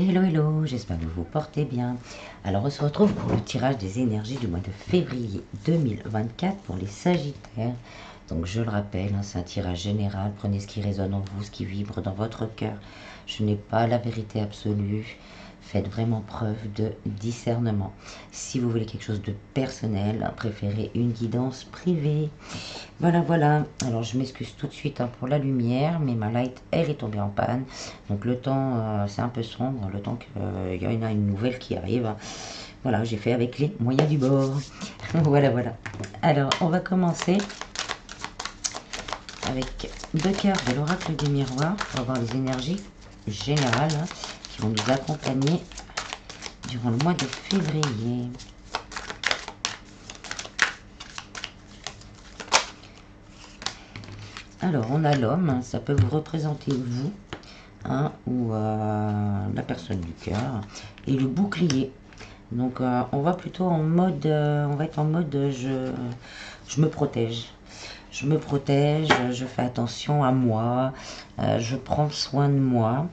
Hello, hello, j'espère que vous vous portez bien. Alors, on se retrouve pour le tirage des énergies du mois de février 2024 pour les Sagittaires. Donc, je le rappelle, c'est un tirage général. Prenez ce qui résonne en vous, ce qui vibre dans votre cœur. Je n'ai pas la vérité absolue. Faites vraiment preuve de discernement. Si vous voulez quelque chose de personnel, préférez une guidance privée. Voilà, voilà. Alors, je m'excuse tout de suite pour la lumière, mais ma light, elle est tombée en panne. Donc, le temps, c'est un peu sombre, le temps qu'il y en a une nouvelle qui arrive. Voilà, j'ai fait avec les moyens du bord. Voilà, voilà. Alors, on va commencer avec deux cartes de l'oracle du miroir pour avoir les énergies générales qui vont nous accompagner durant le mois de février. Alors, on a l'homme, ça peut vous représenter vous, ou la personne du cœur, et le bouclier. Donc, on va plutôt en mode, on va être en mode je me protège. Je me protège, je fais attention à moi, je prends soin de moi.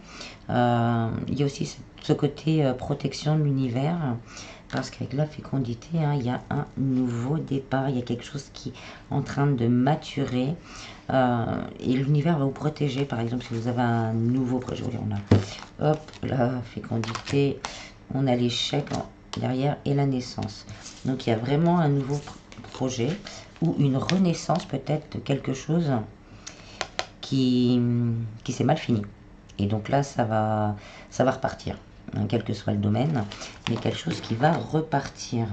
Il y a aussi ce côté protection de l'univers, parce qu'avec la fécondité, il y a un nouveau départ, il y a quelque chose qui est en train de maturer, et l'univers va vous protéger. Par exemple, si vous avez un nouveau projet, on a hop, la fécondité, on a l'échec derrière et la naissance. Donc il y a vraiment un nouveau projet ou une renaissance peut-être de quelque chose qui s'est mal fini. Et donc là, ça va repartir, quel que soit le domaine, mais quelque chose qui va repartir.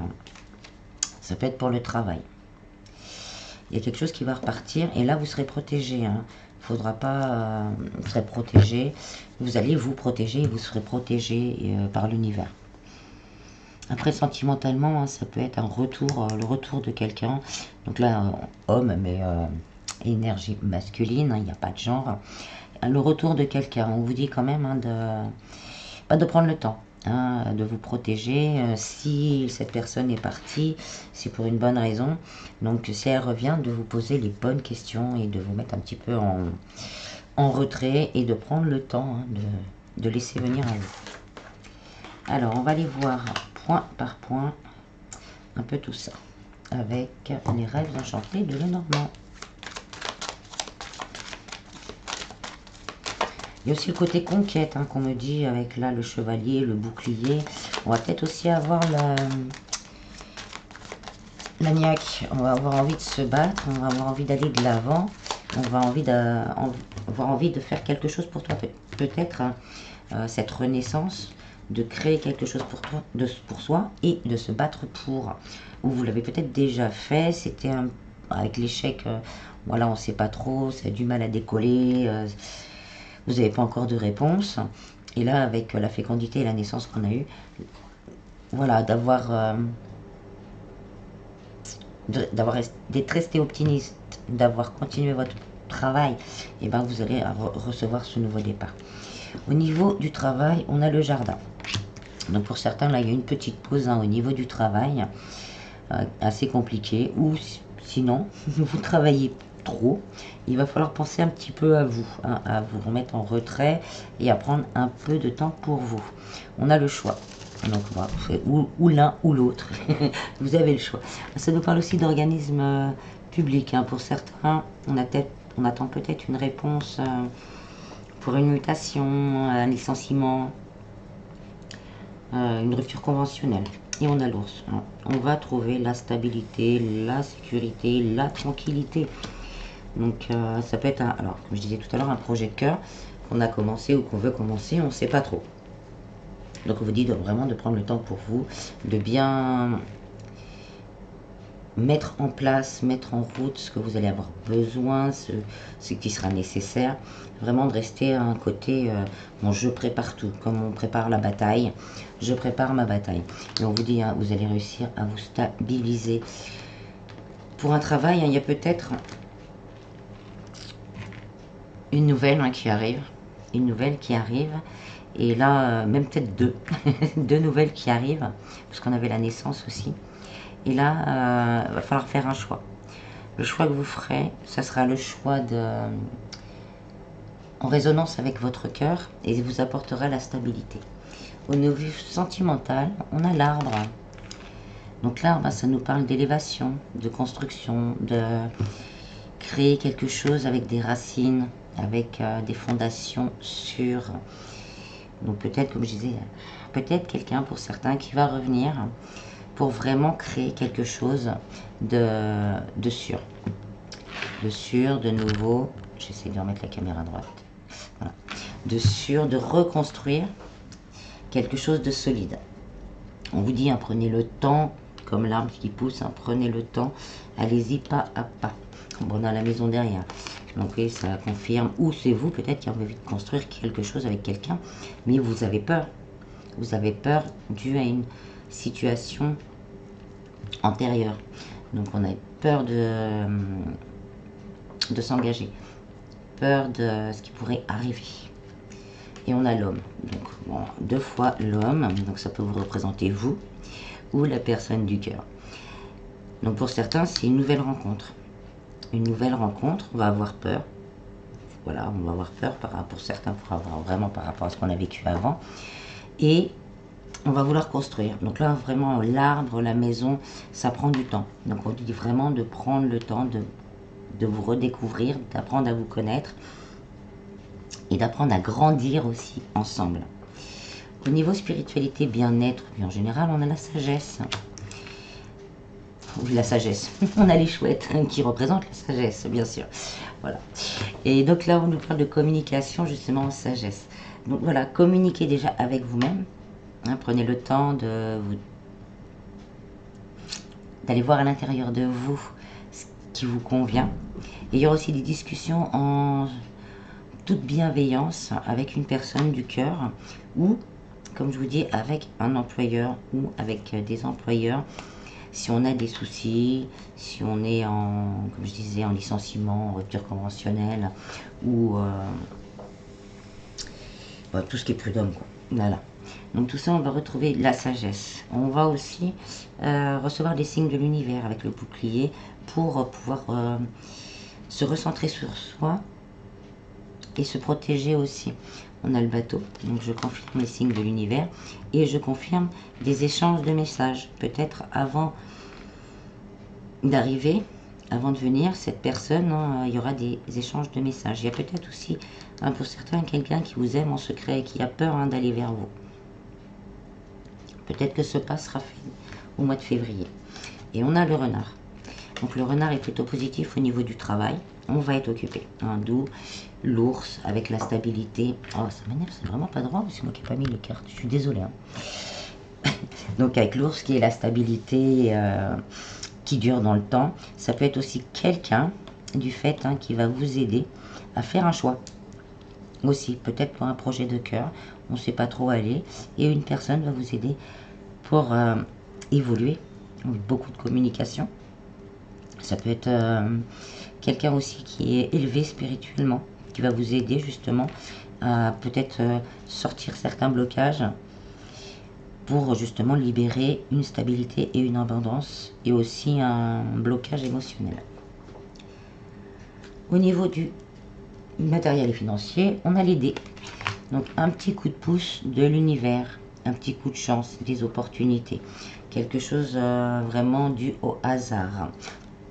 Ça peut être pour le travail. Il y a quelque chose qui va repartir et là, vous serez protégé. Faudra pas, vous serez protégé. Vous allez vous protéger et vous serez protégé par l'univers. Après, sentimentalement, ça peut être un retour, le retour de quelqu'un. Donc là, homme, mais énergie masculine, il n'y a pas de genre. Le retour de quelqu'un, on vous dit quand même de prendre le temps, de vous protéger. Si cette personne est partie, c'est pour une bonne raison. Donc si elle revient, de vous poser les bonnes questions et de vous mettre un petit peu en retrait et de prendre le temps de laisser venir à vous. Alors, on va aller voir point par point un peu tout ça avec les rêves enchantés de Lenormand. Il y a aussi le côté conquête qu'on me dit avec là le chevalier, le bouclier. On va peut-être aussi avoir la niaque. On va avoir envie de se battre, on va avoir envie d'aller de l'avant, on va avoir envie de faire quelque chose pour toi. Peut-être cette renaissance, de créer quelque chose pour toi, pour soi et de se battre pour. Ou vous l'avez peut-être déjà fait, c'était avec l'échec, voilà, on ne sait pas trop, ça a du mal à décoller, vous n'avez pas encore de réponse. Et là, avec la fécondité et la naissance qu'on a eue, voilà, d'être resté optimiste, d'avoir continué votre travail, et ben vous allez recevoir ce nouveau départ. Au niveau du travail, on a le jardin. Donc pour certains, là, il y a une petite pause au niveau du travail, assez compliqué. Ou sinon, vous travaillez trop, il va falloir penser un petit peu à vous, à vous remettre en retrait et à prendre un peu de temps pour vous. On a le choix. Donc voilà, ou l'un ou l'autre. Vous avez le choix. Ça nous parle aussi d'organismes publics. Pour certains, on attend peut-être une réponse pour une mutation, un licenciement, une rupture conventionnelle. Et on a l'ours. On va trouver la stabilité, la sécurité, la tranquillité. Donc ça peut être, alors comme je disais tout à l'heure, un projet de cœur qu'on a commencé ou qu'on veut commencer, on ne sait pas trop. Donc on vous dit vraiment de prendre le temps pour vous, de bien mettre en place, mettre en route ce que vous allez avoir besoin, ce qui sera nécessaire. Vraiment de rester à un côté, bon, je prépare tout, comme on prépare la bataille, je prépare ma bataille. Et on vous dit, vous allez réussir à vous stabiliser. Pour un travail, il y a peut-être une nouvelle qui arrive, et là, même peut-être deux, deux nouvelles qui arrivent, parce qu'on avait la naissance aussi. Et là, il va falloir faire un choix. Le choix que vous ferez, ça sera le choix en résonance avec votre cœur et vous apportera la stabilité. Au niveau sentimental, on a l'arbre. Donc l'arbre, ça nous parle d'élévation, de construction, de créer quelque chose avec des racines, avec des fondations sûres. Donc peut-être, comme je disais, peut-être quelqu'un pour certains qui va revenir pour vraiment créer quelque chose de sûr. De sûr, de nouveau. J'essaie de remettre la caméra à droite. Voilà. De sûr, de reconstruire quelque chose de solide. On vous dit, hein, prenez le temps, comme l'arbre qui pousse, hein, prenez le temps, allez-y pas à pas. On a la maison derrière. Donc oui, ça confirme, ou c'est vous peut-être qui avez envie de construire quelque chose avec quelqu'un, mais vous avez peur. Vous avez peur dû à une situation antérieure. Donc on a peur de s'engager, peur de ce qui pourrait arriver. Et on a l'homme. Donc bon, 2 fois l'homme, donc ça peut vous représenter vous ou la personne du cœur. Donc pour certains, c'est une nouvelle rencontre. Une nouvelle rencontre, on va avoir peur. Voilà, on va avoir peur pour certains, pour avoir vraiment par rapport à ce qu'on a vécu avant. Et on va vouloir construire. Donc là, vraiment, l'arbre, la maison, ça prend du temps. Donc on dit vraiment de prendre le temps de vous redécouvrir, d'apprendre à vous connaître et d'apprendre à grandir aussi ensemble. Au niveau spiritualité, bien-être, en général, on a la sagesse. La sagesse. On a les chouettes qui représentent la sagesse, bien sûr. Voilà. Et donc là, on nous parle de communication, justement, en sagesse. Donc voilà, communiquez déjà avec vous-même. Hein, prenez le temps d'aller voir à l'intérieur de vous ce qui vous convient. Et il y aura aussi des discussions en toute bienveillance avec une personne du cœur ou, comme je vous dis, avec un employeur ou avec des employeurs. Si on a des soucis, si on est en, comme je disais, en licenciement, en rupture conventionnelle ou tout ce qui est prud'homme, quoi. Voilà. Donc tout ça, on va retrouver la sagesse. On va aussi recevoir des signes de l'univers avec le bouclier pour pouvoir se recentrer sur soi et se protéger aussi. On a le bateau, donc je confirme les signes de l'univers et je confirme des échanges de messages. Peut-être avant d'arriver, avant de venir, cette personne, hein, il y aura des échanges de messages. Il y a peut-être aussi, hein, pour certains, quelqu'un qui vous aime en secret et qui a peur, hein, d'aller vers vous. Peut-être que ce pas sera fait au mois de février. Et on a le renard. Donc le renard est plutôt positif au niveau du travail. On va être occupé. Hein, d'où l'ours avec la stabilité. Oh, ça m'énerve, c'est vraiment pas droit, c'est moi qui n'ai pas mis les cartes. Je suis désolée. Hein. Donc avec l'ours qui est la stabilité qui dure dans le temps. Ça peut être aussi quelqu'un du fait, hein, qui va vous aider à faire un choix. Aussi, peut-être pour un projet de cœur, on ne sait pas trop aller. Et une personne va vous aider pour évoluer. Beaucoup de communication. Ça peut être quelqu'un aussi qui est élevé spirituellement, qui va vous aider justement à peut-être sortir certains blocages pour justement libérer une stabilité et une abondance et aussi un blocage émotionnel. Au niveau du matériel et financier, on a les dés. Donc un petit coup de pouce de l'univers, un petit coup de chance, des opportunités, quelque chose vraiment dû au hasard.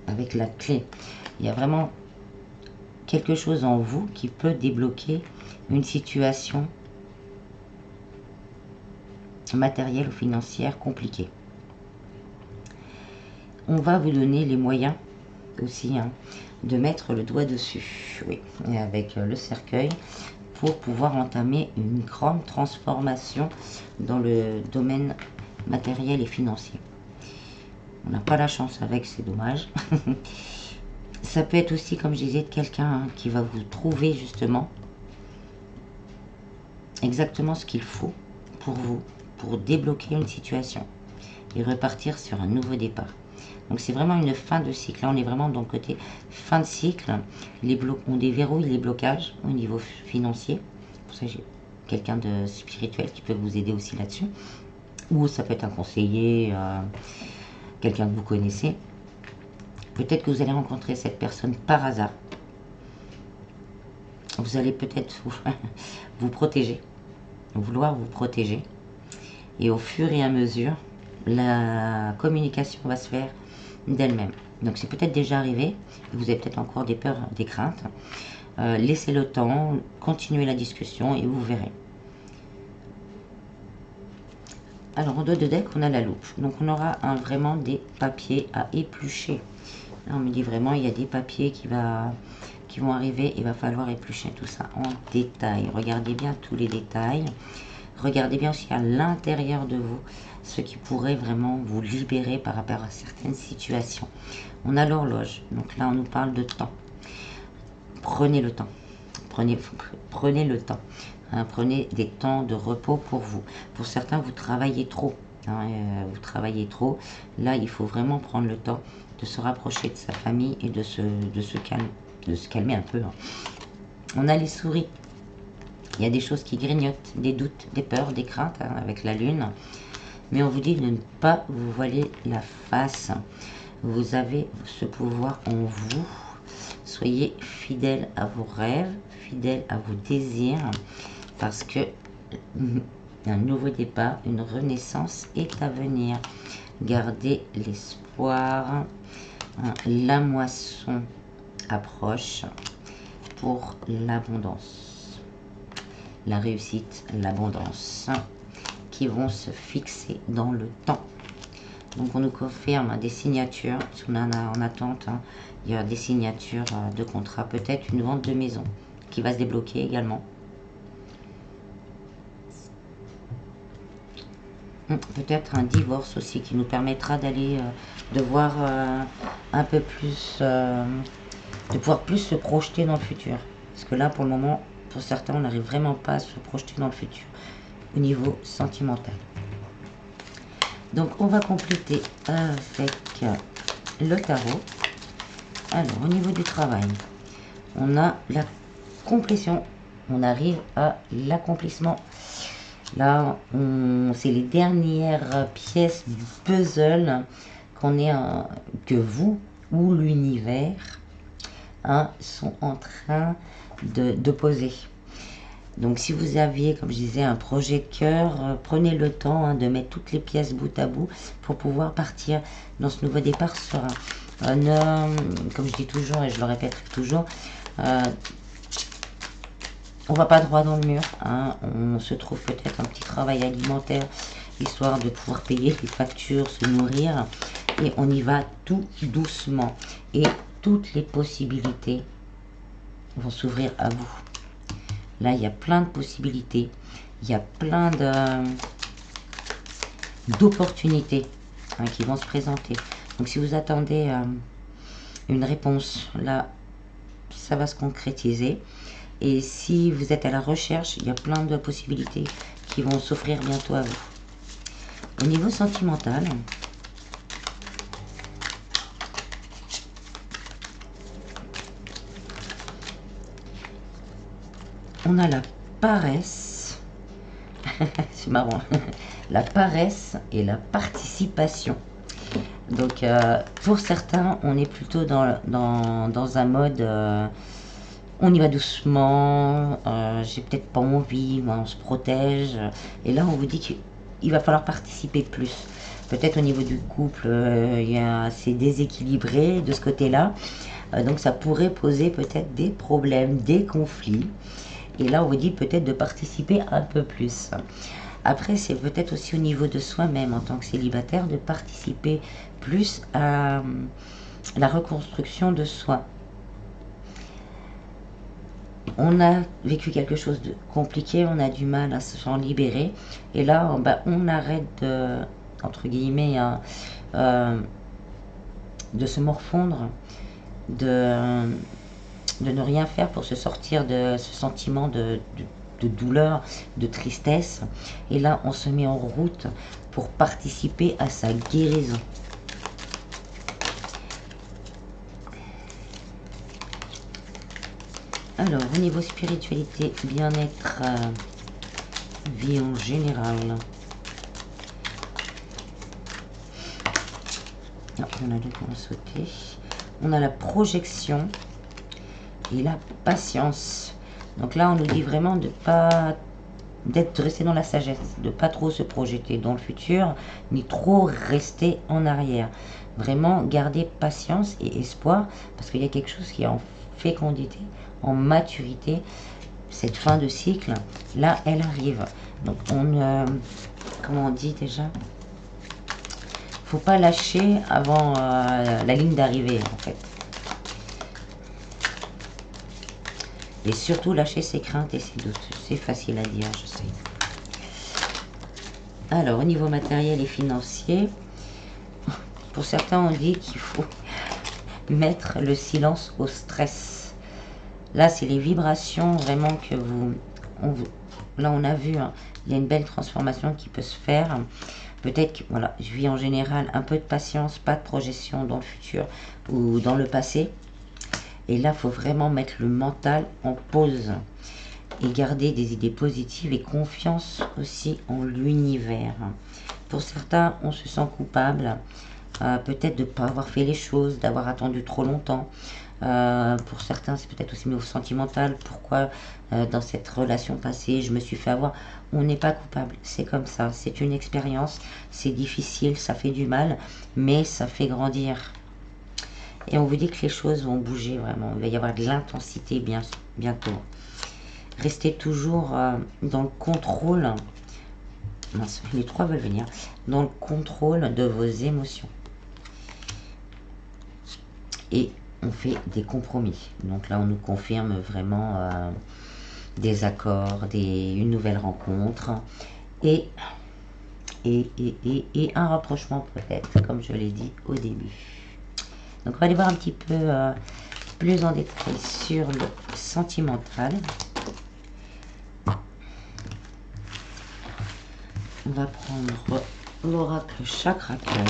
Avec la clé, il y a vraiment quelque chose en vous qui peut débloquer une situation matérielle ou financière compliquée. On va vous donner les moyens aussi, hein, de mettre le doigt dessus, oui, et avec le cercueil pour pouvoir entamer une grande transformation dans le domaine matériel et financier. On n'a pas la chance avec, c'est dommage. Ça peut être aussi, comme je disais, de quelqu'un, hein, qui va vous trouver justement exactement ce qu'il faut pour vous, pour débloquer une situation et repartir sur un nouveau départ. Donc c'est vraiment une fin de cycle. Là, on est vraiment dans le côté fin de cycle. On déverrouille les blocages au niveau financier. Pour ça, j'ai quelqu'un de spirituel qui peut vous aider aussi là-dessus. Ou ça peut être un conseiller, quelqu'un que vous connaissez. Peut-être que vous allez rencontrer cette personne par hasard. Vous allez peut-être vous protéger, vouloir vous protéger. Et au fur et à mesure, la communication va se faire d'elle-même. Donc c'est peut-être déjà arrivé, vous avez peut-être encore des peurs, des craintes. Laissez le temps, continuez la discussion et vous verrez. Alors en dos de deck, on a la loupe. Donc on aura vraiment des papiers à éplucher. Là, on me dit vraiment, il y a des papiers qui vont arriver. Il va falloir éplucher tout ça en détail. Regardez bien tous les détails. Regardez bien aussi à l'intérieur de vous ce qui pourrait vraiment vous libérer par rapport à certaines situations. On a l'horloge. Donc là, on nous parle de temps. Prenez le temps. Prenez le temps. Hein, prenez des temps de repos pour vous. Pour certains, vous travaillez trop. Hein, vous travaillez trop. Là, il faut vraiment prendre le temps de se rapprocher de sa famille et de se calmer un peu. Hein. On a les souris. Il y a des choses qui grignotent, des doutes, des peurs, des craintes hein, avec la lune. Mais on vous dit de ne pas vous voiler la face. Vous avez ce pouvoir en vous. Soyez fidèle à vos rêves, fidèle à vos désirs. Parce que un nouveau départ, une renaissance est à venir. Gardez l'espoir. La moisson approche pour l'abondance. La réussite, l'abondance qui vont se fixer dans le temps. Donc on nous confirme des signatures, si on en a en attente, hein, il y a des signatures de contrat, peut-être une vente de maison qui va se débloquer également. Peut-être un divorce aussi qui nous permettra d'aller, de voir un peu plus, de pouvoir plus se projeter dans le futur. Parce que là, pour le moment, pour certains, on n'arrive vraiment pas à se projeter dans le futur au niveau sentimental. Donc, on va compléter avec le tarot. Alors, au niveau du travail, on a la complétion. On arrive à l'accomplissement. Là, c'est les dernières pièces du puzzle qu'on est, que vous ou l'univers hein, sont en train de poser. Donc, si vous aviez, comme je disais, un projet de cœur, prenez le temps hein, de mettre toutes les pièces bout à bout pour pouvoir partir dans ce nouveau départ serein. Comme je dis toujours et je le répéterai toujours, on va pas droit dans le mur, hein. On se trouve peut-être un petit travail alimentaire, histoire de pouvoir payer les factures, se nourrir. Et on y va tout doucement. Et toutes les possibilités vont s'ouvrir à vous. Là, il y a plein de possibilités. Il y a plein d'opportunités hein, qui vont se présenter. Donc, si vous attendez une réponse, là, ça va se concrétiser. Et si vous êtes à la recherche, il y a plein de possibilités qui vont s'offrir bientôt à vous. Au niveau sentimental, on a la paresse. C'est marrant. La paresse et la participation. Donc, pour certains, on est plutôt dans un mode... on y va doucement, j'ai peut-être pas envie, mais on se protège. Et là, on vous dit qu'il va falloir participer plus. Peut-être au niveau du couple, c'est déséquilibré de ce côté-là. Donc ça pourrait poser peut-être des problèmes, des conflits. Et là, on vous dit peut-être de participer un peu plus. Après, c'est peut-être aussi au niveau de soi-même en tant que célibataire de participer plus à la reconstruction de soi. On a vécu quelque chose de compliqué, on a du mal à s'en libérer. Et là, on arrête de, entre guillemets, de se morfondre, de ne rien faire pour se sortir de ce sentiment de douleur, de tristesse. Et là, on se met en route pour participer à sa guérison. Alors, au niveau spiritualité, bien-être, vie en général. Non, on a deux qui vont sauter. On a la projection et la patience. Donc là, on nous dit vraiment de pas de rester dans la sagesse, de pas trop se projeter dans le futur, ni trop rester en arrière. Vraiment garder patience et espoir, parce qu'il y a quelque chose qui est en fécondité, en maturité. Cette fin de cycle, là, elle arrive. Donc, comment on dit déjà? Faut pas lâcher avant la ligne d'arrivée, en fait. Et surtout lâcher ses craintes et ses doutes. C'est facile à dire, je sais. Alors, au niveau matériel et financier, pour certains, on dit qu'il faut mettre le silence au stress. Là, c'est les vibrations vraiment que là, on a vu, hein, il y a une belle transformation qui peut se faire. Peut-être que, voilà, je vis en général un peu de patience, pas de projection dans le futur ou dans le passé. Et là, il faut vraiment mettre le mental en pause et garder des idées positives et confiance aussi en l'univers. Pour certains, on se sent coupable, peut-être de ne pas avoir fait les choses, d'avoir attendu trop longtemps. Pour certains, c'est peut-être aussi au sentimental. Pourquoi dans cette relation passée, je me suis fait avoir? On n'est pas coupable, c'est comme ça, c'est une expérience, c'est difficile, ça fait du mal, mais ça fait grandir. Et on vous dit que les choses vont bouger vraiment, il va y avoir de l'intensité bientôt. Restez toujours dans le contrôle, mince, les trois veulent venir, dans le contrôle de vos émotions. Et on fait des compromis. Donc là, on nous confirme vraiment des accords, une nouvelle rencontre et un rapprochement peut-être, comme je l'ai dit au début. Donc on va aller voir un petit peu plus en détail sur le sentimental. On va prendre l'oracle Chakrakar.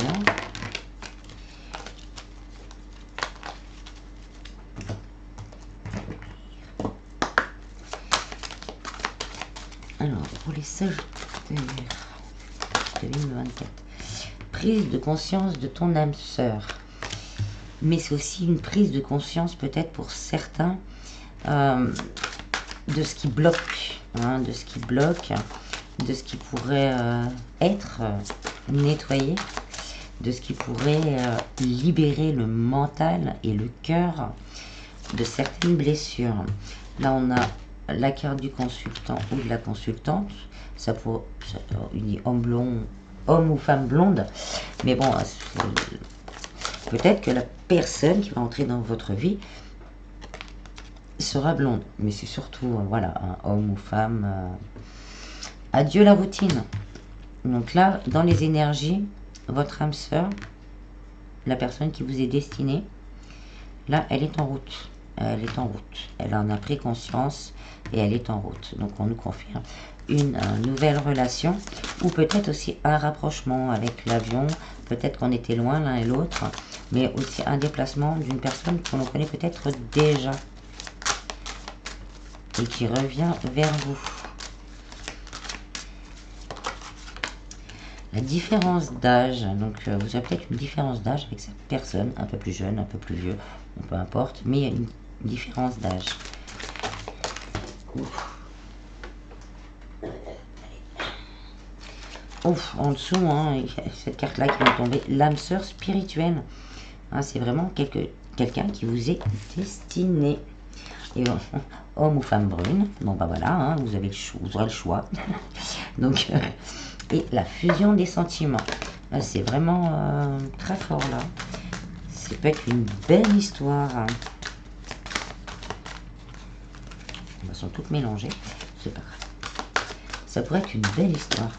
Alors, pour les Sagittaires 2024, prise de conscience de ton âme sœur. Mais c'est aussi une prise de conscience peut-être pour certains de ce qui bloque, de ce qui bloque, de ce qui pourrait être nettoyé, de ce qui pourrait libérer le mental et le cœur de certaines blessures. Là, on a la carte du consultant ou de la consultante. Ça pour homme ou femme blonde. Mais bon, peut-être que la personne qui va entrer dans votre vie sera blonde. Mais c'est surtout, voilà, un homme ou femme. Adieu la routine. Donc là, dans les énergies, votre âme sœur, la personne qui vous est destinée, là, elle est en route. Elle est en route. Elle en a pris conscience et elle est en route. Donc on nous confirme une nouvelle relation ou peut-être aussi un rapprochement avec l'avion. Peut-être qu'on était loin l'un et l'autre, mais aussi un déplacement d'une personne qu'on connaît peut-être déjà et qui revient vers vous. La différence d'âge, donc vous avez peut-être une différence d'âge avec cette personne, un peu plus jeune, un peu plus vieux, peu importe, mais il y a une différence d'âge. Ouf, en dessous, il y a cette carte-là qui va tomber, l'âme sœur spirituelle. C'est vraiment quelqu'un qui vous est destiné. Et homme ou femme brune, bon bah voilà, vous aurez le choix. Donc, et la fusion des sentiments. C'est vraiment très fort là. Ça peut être une belle histoire. Elles sont toutes mélangées, c'est pas grave. Ça pourrait être une belle histoire.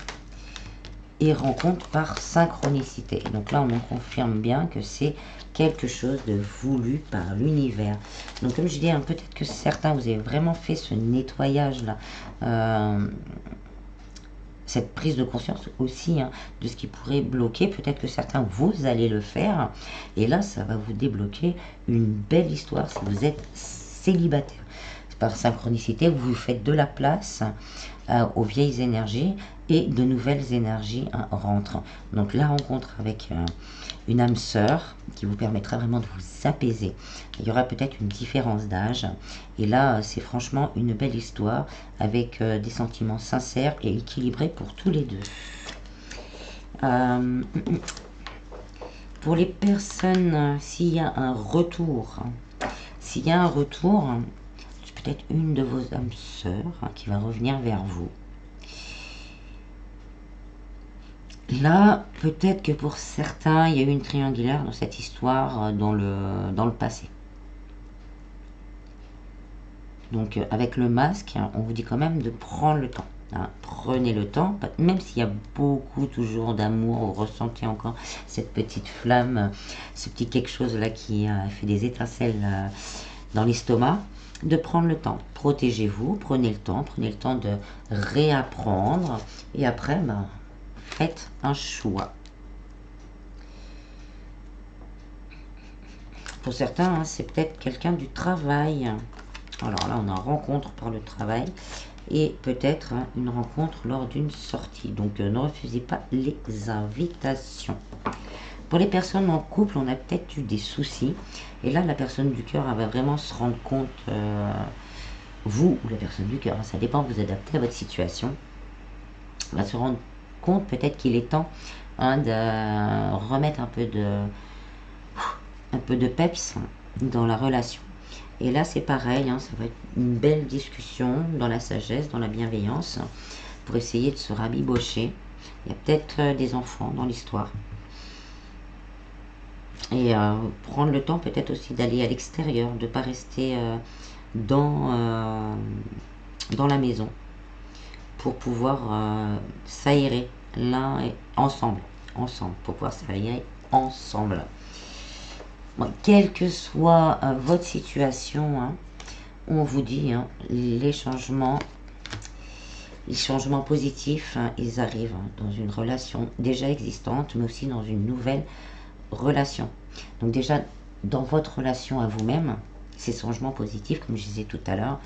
Et rencontre par synchronicité. Donc là, on nous confirme bien que c'est quelque chose de voulu par l'univers. Donc comme je dis, peut-être que certains, vous avez vraiment fait ce nettoyage-là. Cette prise de conscience aussi de ce qui pourrait bloquer. Peut-être que certains, vous allez le faire. Et là, ça va vous débloquer une belle histoire si vous êtes célibataire. Par synchronicité, vous faites de la place aux vieilles énergies et de nouvelles énergies rentrent. Donc la rencontre avec une âme sœur qui vous permettra vraiment de vous apaiser. Il y aura peut-être une différence d'âge. Et là, c'est franchement une belle histoire avec des sentiments sincères et équilibrés pour tous les deux. Pour les personnes, s'il y a un retour, c'est peut-être une de vos âmes sœurs qui va revenir vers vous. Là, peut-être que pour certains, il y a eu une triangulaire dans cette histoire dans le passé. Donc avec le masque, on vous dit quand même de prendre le temps. Prenez le temps, même s'il y a beaucoup toujours d'amour, vous ressentez encore cette petite flamme, ce petit quelque chose là qui fait des étincelles dans l'estomac, de prendre le temps. Protégez-vous, prenez le temps de réapprendre et après, faites un choix. Pour certains, c'est peut-être quelqu'un du travail. Alors là, on a rencontre par le travail et peut-être une rencontre lors d'une sortie. Donc ne refusez pas les invitations. Pour les personnes en couple, on a peut-être eu des soucis. Et là, la personne du cœur, elle va vraiment se rendre compte, vous ou la personne du cœur, ça dépend, vous adaptez à votre situation, va se rendre compte peut-être qu'il est temps de remettre un peu de peps dans la relation. Et là, c'est pareil, ça va être une belle discussion dans la sagesse, dans la bienveillance, pour essayer de se rabibocher. Il y a peut-être des enfants dans l'histoire. Et prendre le temps peut-être aussi d'aller à l'extérieur, de ne pas rester dans la maison, pour pouvoir s'aérer l'un et ensemble, pour pouvoir s'aérer ensemble. Bon, quelle que soit votre situation, on vous dit, les changements positifs, ils arrivent dans une relation déjà existante, mais aussi dans une nouvelle relation. Donc déjà, dans votre relation à vous-même, ces changements positifs, comme je disais tout à l'heure,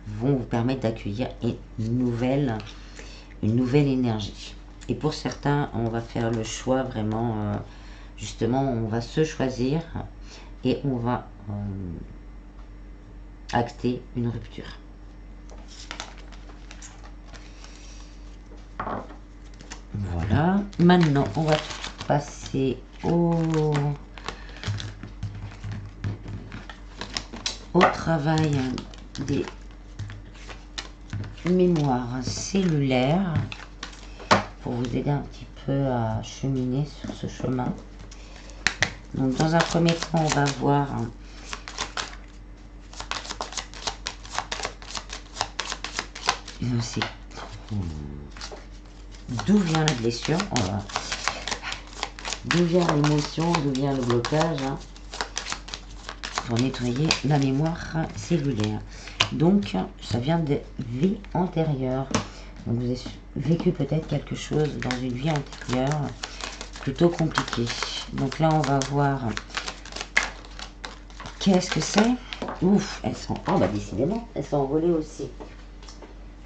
vont vous permettre d'accueillir une nouvelle énergie. Et pour certains, on va faire le choix vraiment, justement, on va se choisir et on va acter une rupture. Voilà. Maintenant, on va passer au travail des mémoires cellulaires pour vous aider un petit peu à cheminer sur ce chemin. Donc dans un premier temps, on va voir d'où vient la blessure, d'où vient l'émotion, d'où vient le blocage, pour nettoyer la mémoire cellulaire. Donc ça vient des vies antérieures. Donc vous avez vécu peut-être quelque chose dans une vie antérieure plutôt compliquée. Donc là, on va voir qu'est-ce que c'est. Ouf, elles sont... Oh, décidément, elles sont envolées aussi.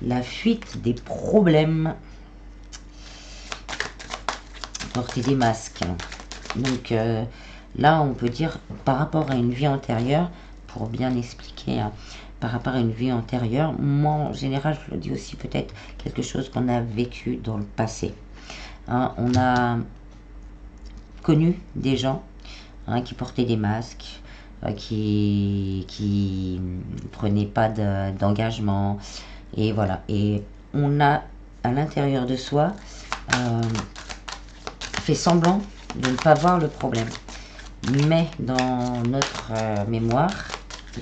La fuite des problèmes. Porter des masques. Donc là, on peut dire, par rapport à une vie antérieure, pour bien expliquer, par rapport à une vie antérieure, moi, en général, je le dis aussi peut-être quelque chose qu'on a vécu dans le passé. On a connu des gens qui portaient des masques, qui prenaient pas d'engagement, et voilà. Et on a à l'intérieur de soi fait semblant de ne pas voir le problème, mais dans notre mémoire,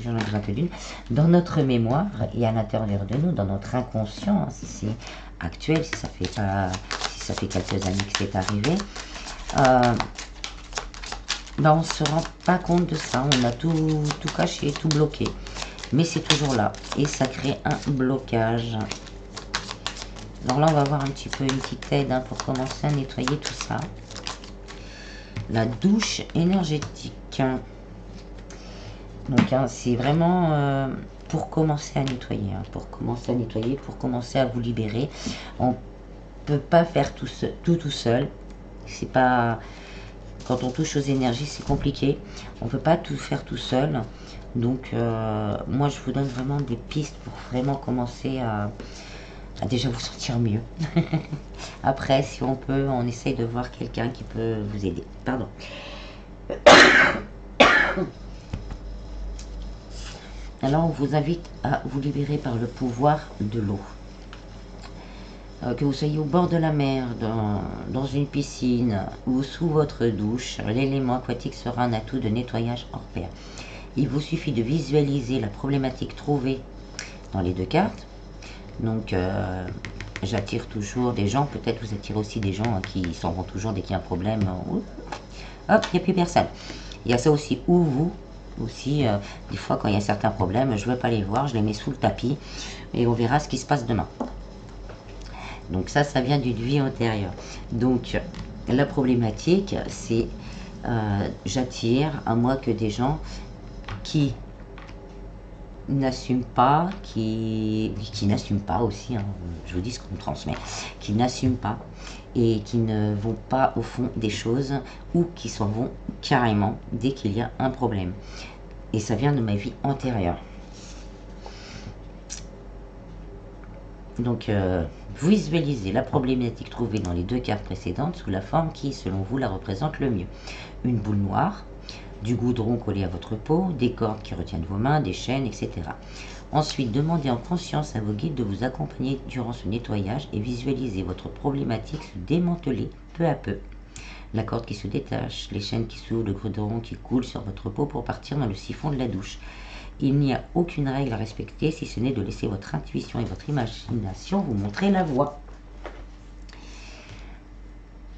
j'en ai besoin que d'une, dans notre mémoire et à l'intérieur de nous, dans notre inconscient, si c'est actuel, si ça fait quelques années que c'est arrivé, on ne se rend pas compte de ça, on a tout caché, tout bloqué, mais c'est toujours là et ça crée un blocage. Alors là, on va voir un petit peu une petite aide pour commencer à nettoyer tout ça. La douche énergétique. Donc c'est vraiment pour commencer à nettoyer, pour commencer à vous libérer. peut pas faire tout seul. C'est pas... Quand on touche aux énergies, c'est compliqué. On peut pas tout faire tout seul. Donc, moi, je vous donne vraiment des pistes pour vraiment commencer à déjà vous sentir mieux. Après, si on peut, on essaye de voir quelqu'un qui peut vous aider. Pardon. Alors, on vous invite à vous libérer par le pouvoir de l'eau. Que vous soyez au bord de la mer, dans une piscine ou sous votre douche, l'élément aquatique sera un atout de nettoyage hors pair. Il vous suffit de visualiser la problématique trouvée dans les deux cartes. Donc, j'attire toujours des gens, peut-être vous attirez aussi des gens qui s'en vont toujours dès qu'il y a un problème. Hop, il n'y a plus personne. Il y a ça aussi, ou vous, aussi, des fois quand il y a certains problèmes, je ne veux pas les voir, je les mets sous le tapis et on verra ce qui se passe demain. Donc ça vient d'une vie antérieure. Donc la problématique, c'est j'attire à moi que des gens qui n'assument pas, qui n'assument pas aussi, hein, je vous dis ce qu'on me transmet, qui n'assument pas et qui ne vont pas au fond des choses ou qui s'en vont carrément dès qu'il y a un problème. Et ça vient de ma vie antérieure. Donc, visualisez la problématique trouvée dans les deux cartes précédentes sous la forme qui, selon vous, la représente le mieux. Une boule noire, du goudron collé à votre peau, des cordes qui retiennent vos mains, des chaînes, etc. Ensuite, demandez en conscience à vos guides de vous accompagner durant ce nettoyage et visualisez votre problématique se démanteler peu à peu. La corde qui se détache, les chaînes qui s'ouvrent, le goudron qui coule sur votre peau pour partir dans le siphon de la douche. Il n'y a aucune règle à respecter si ce n'est de laisser votre intuition et votre imagination vous montrer la voie.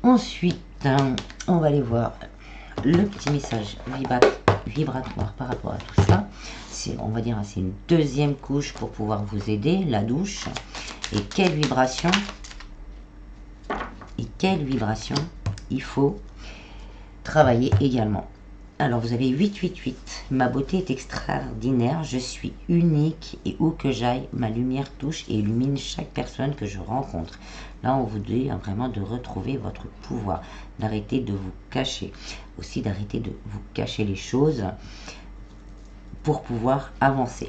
Ensuite, on va aller voir le petit message vibratoire par rapport à tout ça. On va dire c'est une deuxième couche pour pouvoir vous aider, la douche. Et quelle vibration il faut travailler également. Alors vous avez 888, ma beauté est extraordinaire, je suis unique et où que j'aille, ma lumière touche et illumine chaque personne que je rencontre. Là on vous dit vraiment de retrouver votre pouvoir, d'arrêter de vous cacher, aussi d'arrêter de vous cacher les choses pour pouvoir avancer.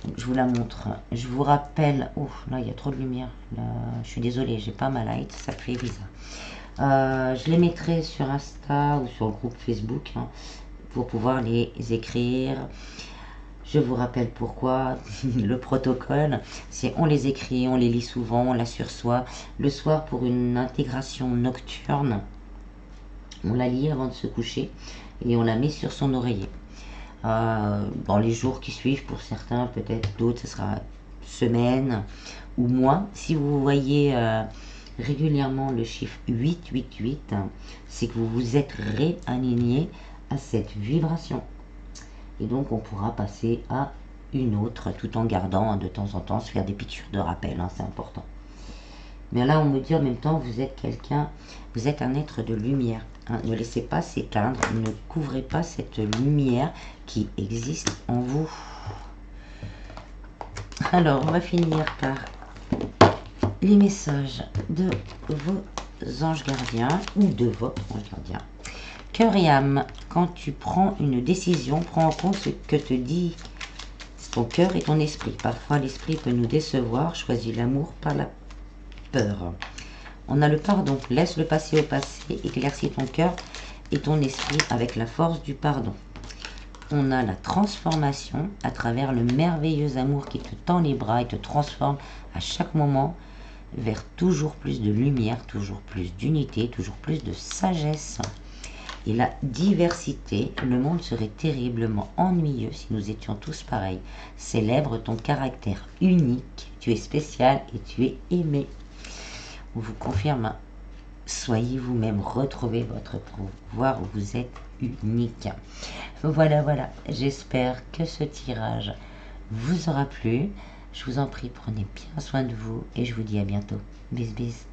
Donc, je vous la montre, je vous rappelle, oh là il y a trop de lumière, là, je suis désolée, j'ai pas ma light, ça fait bizarre. Je les mettrai sur Insta ou sur le groupe Facebook hein, pour pouvoir les écrire. Je vous rappelle pourquoi le protocole, c'est on les écrit, on les lit souvent, on la sursoit. Le soir pour une intégration nocturne, on la lit avant de se coucher et on la met sur son oreiller. Dans les jours qui suivent, pour certains, peut-être d'autres, ce sera semaine ou mois. Si vous voyez régulièrement le chiffre 888, c'est que vous vous êtes réaligné à cette vibration. Et donc on pourra passer à une autre tout en gardant de temps en temps se faire des piqûres de rappel, hein, c'est important. Mais là on me dit en même temps vous êtes quelqu'un, vous êtes un être de lumière. Hein, ne laissez pas s'éteindre, ne couvrez pas cette lumière qui existe en vous. Alors on va finir par les messages de vos anges gardiens ou de votre ange gardien. Cœur et âme, quand tu prends une décision, prends en compte ce que te dit ton cœur et ton esprit. Parfois l'esprit peut nous décevoir, choisis l'amour par la peur. On a le pardon, laisse le passé au passé, éclaircis ton cœur et ton esprit avec la force du pardon. On a la transformation à travers le merveilleux amour qui te tend les bras et te transforme à chaque moment vers toujours plus de lumière, toujours plus d'unité, toujours plus de sagesse. Et la diversité, le monde serait terriblement ennuyeux si nous étions tous pareils. Célèbre ton caractère unique, tu es spécial et tu es aimé. On vous confirme, soyez vous-même, retrouvez votre pouvoir, vous êtes unique. Voilà, j'espère que ce tirage vous aura plu. Je vous en prie, prenez bien soin de vous et je vous dis à bientôt. Bis, bis.